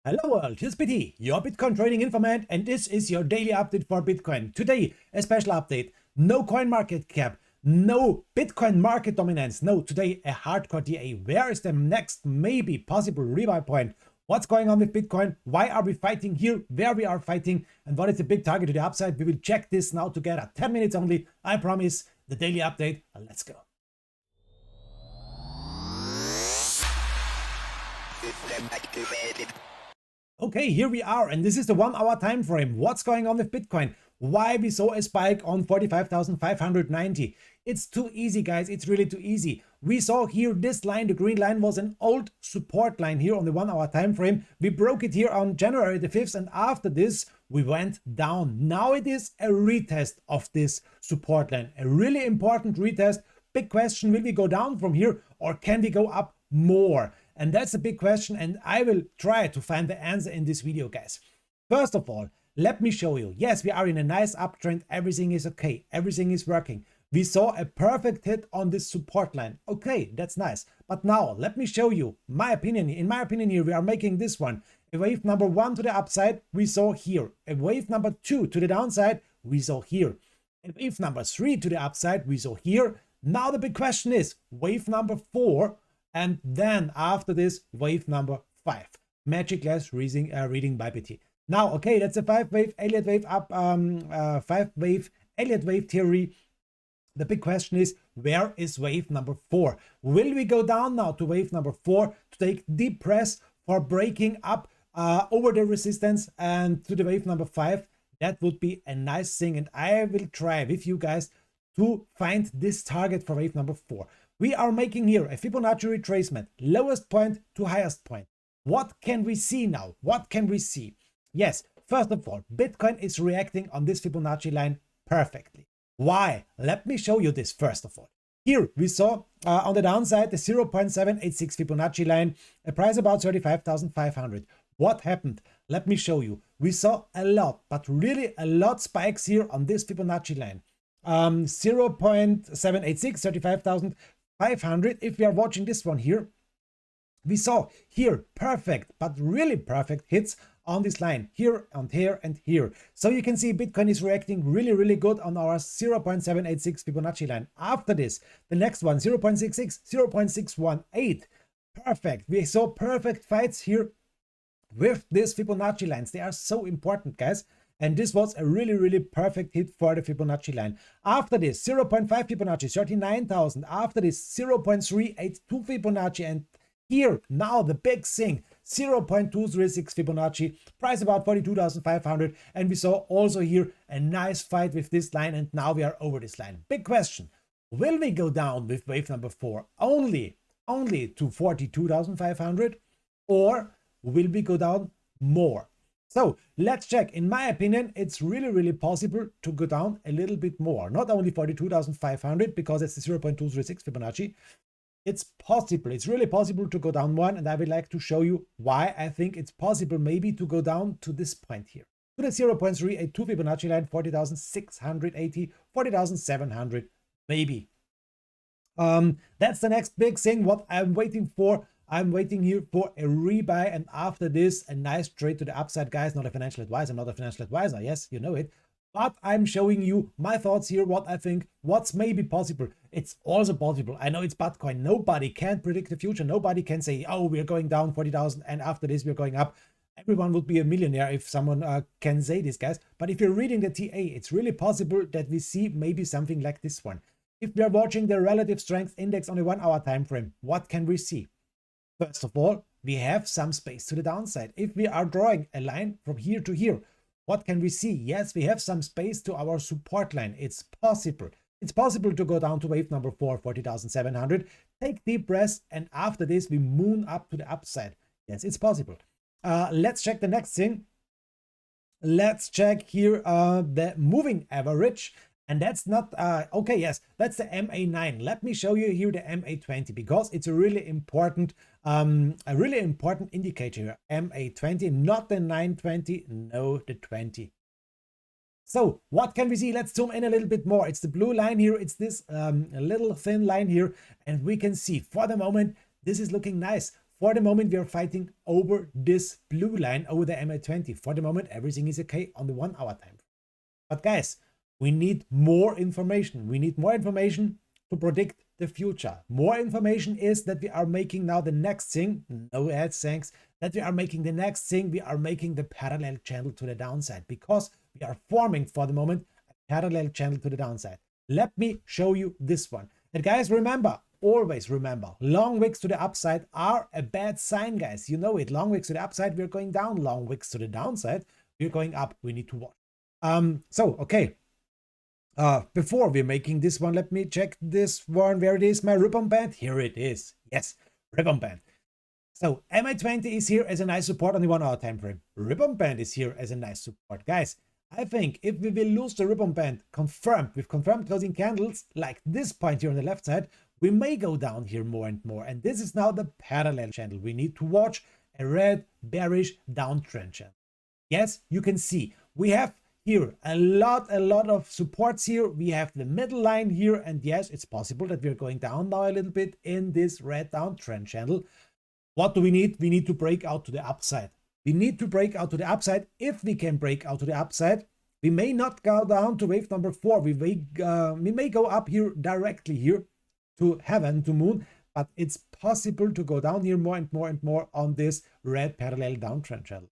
Hello world, here's Biti, your Bitcoin trading informant, and this is your daily update for Bitcoin. Today, a special update. No coin market cap, no Bitcoin market dominance. No, today a hardcore DA. Where is the next maybe possible rebuy point? What's going on with Bitcoin? Why are we fighting here? Where we are fighting? And what is the big target to the upside? We will check this now together. 10 minutes only, I promise. The daily update. Let's go. Okay, here we are, and this is the 1 hour time frame. What's going on with Bitcoin? Why we saw a spike on 45,590? It's too easy, guys. It's really too easy. We saw here this line, the green line, was an old support line here on the 1 hour time frame. We broke it here on January the 5th, and after this we went down. Now it is a retest of this support line, a really important retest. Big question, will we go down from here or can we go up more? And that's a big question, and I will try to find the answer in this video, guys. First of all, let me show you. Yes, we are in a nice uptrend. Everything is okay. Everything is working. We saw a perfect hit on this support line. Okay, that's nice. But now let me show you my opinion. In my opinion here, we are making this one. A wave number 1 to the upside, we saw here. A wave number 2 to the downside, we saw here. A wave number 3 to the upside, we saw here. Now the big question is wave number 4. And then after this, wave number 5. Magic glass reading by Biti. Now, okay, that's a 5-wave Elliott wave up, 5-wave Elliott wave theory. The big question is, where is wave number 4? Will we go down now to wave number 4 to take deep press for breaking up over the resistance and to the wave number 5? That would be a nice thing, and I will try with you guys to find this target for wave number 4. We are making here a Fibonacci retracement, lowest point to highest point. What can we see now? What can we see? Yes, first of all, Bitcoin is reacting on this Fibonacci line perfectly. Why? Let me show you this first of all. Here we saw on the downside the 0.786 Fibonacci line, a price about 35,500. What happened? Let me show you. We saw a lot, but really a lot spikes here on this Fibonacci line. 0.786, 35,500. If we are watching this one here, we saw here perfect, but really perfect hits on this line here and here and here. So you can see Bitcoin is reacting really good on our 0.786 Fibonacci line. After this, the next one, 0.66, 0.618. Perfect. We saw perfect fights here with these Fibonacci lines. They are so important, guys. And this was a really perfect hit for the Fibonacci line. After this, 0.5 Fibonacci, 39,000. After this, 0.382 Fibonacci. And here, now the big thing, 0.236 Fibonacci, price about 42,500. And we saw also here a nice fight with this line. And now we are over this line. Big question, will we go down with wave number 4 only to 42,500? Or will we go down more? So let's check. In my opinion, it's really possible to go down a little bit more. Not only 42,500 because it's the 0.236 Fibonacci. It's possible. It's really possible to go down one. And I would like to show you why I think it's possible maybe to go down to this point here. To the 0.382 Fibonacci line, 40,680, 40,700 maybe. That's the next big thing. What I'm waiting for. I'm waiting here for a rebuy, and after this, a nice trade to the upside, guys. Not a financial advisor, I'm not a financial advisor. Yes, you know it. But I'm showing you my thoughts here, what I think, what's maybe possible. It's also possible. I know it's Bitcoin. Nobody can predict the future. Nobody can say, oh, we're going down 40,000 and after this, we're going up. Everyone would be a millionaire if someone can say this, guys. But if you're reading the TA, it's really possible that we see maybe something like this one. If we are watching the relative strength index on a 1 hour time frame, what can we see? First of all, we have some space to the downside. If we are drawing a line from here to here, what can we see? Yes, we have some space to our support line. It's possible. It's possible to go down to wave number 4, 40,700. Take deep breaths, and after this, we moon up to the upside. Yes, it's possible. Let's check the next thing. Let's check here the moving average. And that's not, okay, yes, that's the MA9. Let me show you here the MA20 because it's a really important indicator here. MA20, not the 920, no, the 20. So what can we see? Let's zoom in a little bit more. It's the blue line here. It's this little thin line here. And we can see for the moment, this is looking nice. For the moment, we are fighting over this blue line, over the MA20. For the moment, everything is okay on the 1 hour time. But guys, we need more information. We need more information to predict the future. More information is that we are making now the next thing, no ads, thanks, that we are making the next thing, we are making the parallel channel to the downside, because we are forming for the moment a parallel channel to the downside. Let me show you this one. And guys, remember, always remember, long wicks to the upside are a bad sign, guys. You know it. Long wicks to the upside, we're going down. Long wicks to the downside, we're going up. We need to watch. Okay. Before we're making this one, let me check this one. Where it is, my ribbon band? Here it is. Yes, ribbon band. So MA20 is here as a nice support on the 1 hour time frame. Ribbon band is here as a nice support. Guys, I think if we will lose the ribbon band confirmed with confirmed closing candles like this point here on the left side, we may go down here more and more. And this is now the parallel channel. We need to watch a red bearish downtrend channel. Yes, you can see we have here a lot of supports here. We have the middle line here, and yes, it's possible that we're going down now a little bit in this red downtrend channel. What do we need? We need to break out to the upside. We need to break out to the upside. If we can break out to the upside, we may not go down to wave number 4. We may go up here directly here to heaven, to moon, but it's possible to go down here more and more and more on this red parallel downtrend channel.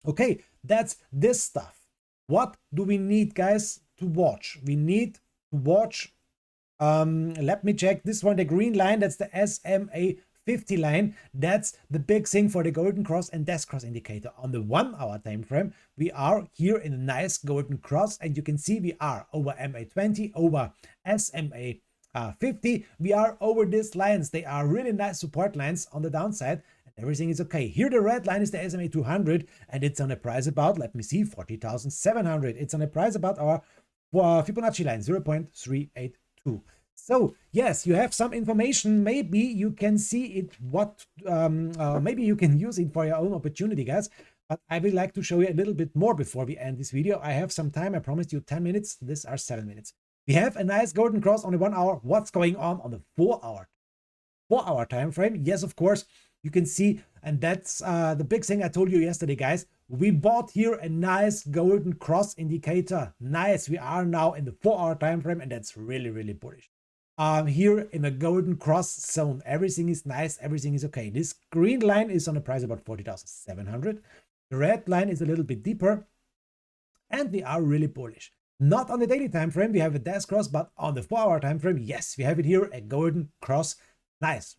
Okay, that's this stuff. What do we need, guys, to watch? We need to watch, let me check this one, the green line, that's the SMA 50 line. That's the big thing for the golden cross and death cross indicator. On the 1 hour time frame, we are here in a nice golden cross, and you can see we are over MA20, over SMA 50. We are over these lines. They are really nice support lines on the downside. Everything is okay. Here the red line is the SMA 200, and it's on a price about, let me see, 40,700. It's on a price about our Fibonacci line, 0.382. So yes, you have some information. Maybe you can see it, maybe you can use it for your own opportunity, guys. But I would like to show you a little bit more before we end this video. I have some time. I promised you 10 minutes. These are 7 minutes. We have a nice golden cross on the 1 hour. What's going on the 4 hour time frame? Yes, of course. You can see, and that's the big thing I told you yesterday, guys. We bought here a nice golden cross indicator. Nice. We are now in the 4 hour time frame, and that's really, really bullish. Here in the golden cross zone, everything is nice. Everything is okay. This green line is on a price about 40,700. The red line is a little bit deeper, and we are really bullish. Not on the daily time frame. We have a death cross, but on the 4 hour time frame, yes, we have it here, a golden cross. Nice.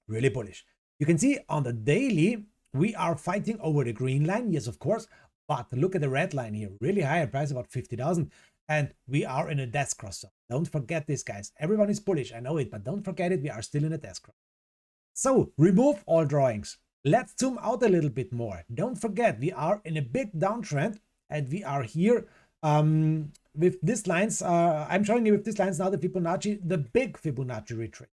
Really bullish. You can see on the daily, we are fighting over the green line. Yes, of course. But look at the red line here. Really high price, about 50,000. And we are in a death cross zone. Don't forget this, guys. Everyone is bullish. I know it, but don't forget it. We are still in a death cross. So remove all drawings. Let's zoom out a little bit more. Don't forget, we are in a big downtrend, and we are here with these lines. I'm showing you with these lines now the Fibonacci, the big Fibonacci retreat.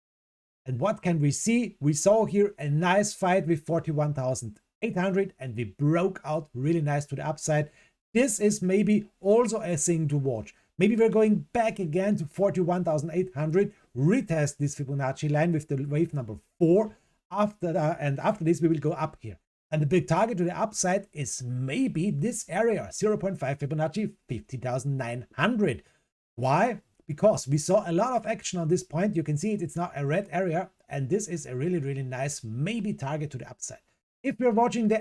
And what can we see? We saw here a nice fight with 41,800, and we broke out really nice to the upside. This is maybe also a thing to watch. Maybe we're going back again to 41,800, retest this Fibonacci line with the wave number 4. After this, we will go up here. And the big target to the upside is maybe this area, 0.5 Fibonacci, 50,900. Why? Because we saw a lot of action on this point. You can see it's now a red area, and this is a really, really nice maybe target to the upside. If we're watching the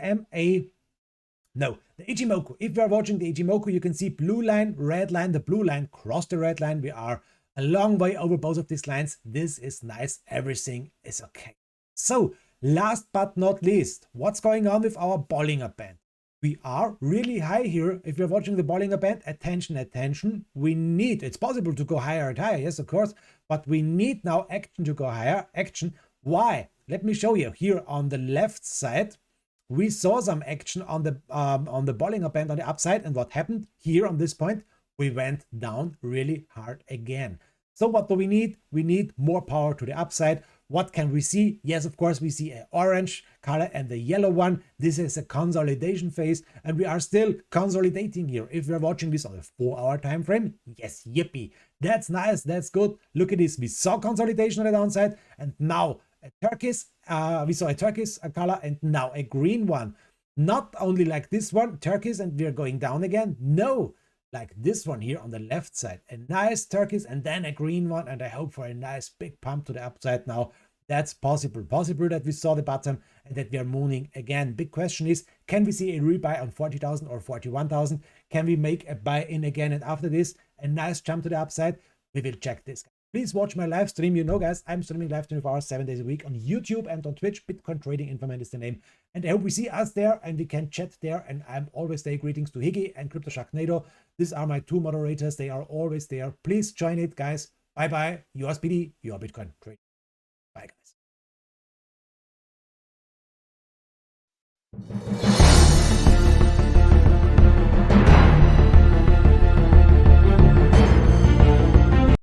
Ichimoku, if we're watching the Ichimoku, you can see blue line, red line, the blue line cross the red line. We are a long way over both of these lines. This is nice. Everything is okay. So last but not least, what's going on with our Bollinger Band? We are really high here. If you're watching the Bollinger Band, attention, attention. We need, it's possible to go higher and higher, yes, of course, but we need now action to go higher. Action. Why? Let me show you. Here on the left side, we saw some action on the Bollinger Band on the upside, and what happened here on this point? We went down really hard again. So what do we need? We need more power to the upside. What can we see? Yes, of course, we see an orange color and the yellow one. This is a consolidation phase, and we are still consolidating here. If we're watching this on a 4 hour time frame, yes, yippee. That's nice. That's good. Look at this. We saw consolidation on the downside, and now a turquoise we saw a turquoise color and now a green one. Not only like this one, turquoise, and we're going down again. No, like this one here on the left side, a nice turquoise and then a green one, and I hope for a nice big pump to the upside now. That's possible that we saw the bottom and that we are mooning again. Big question is, can we see a rebuy on 40,000 or 41,000? Can we make a buy in again, and after this a nice jump to the upside? We will check this. Please watch my live stream. You know, guys, I'm streaming live 24 hours, 7 days a week on YouTube and on Twitch. Bitcoin Trading Informant is the name. And I hope we see us there and we can chat there. And I'm always there. Greetings to Higgy and Crypto Sharknado. These are my two moderators. They are always there. Please join it, guys. Bye-bye. Yours Biti, your Bitcoin Trading. Bye, guys.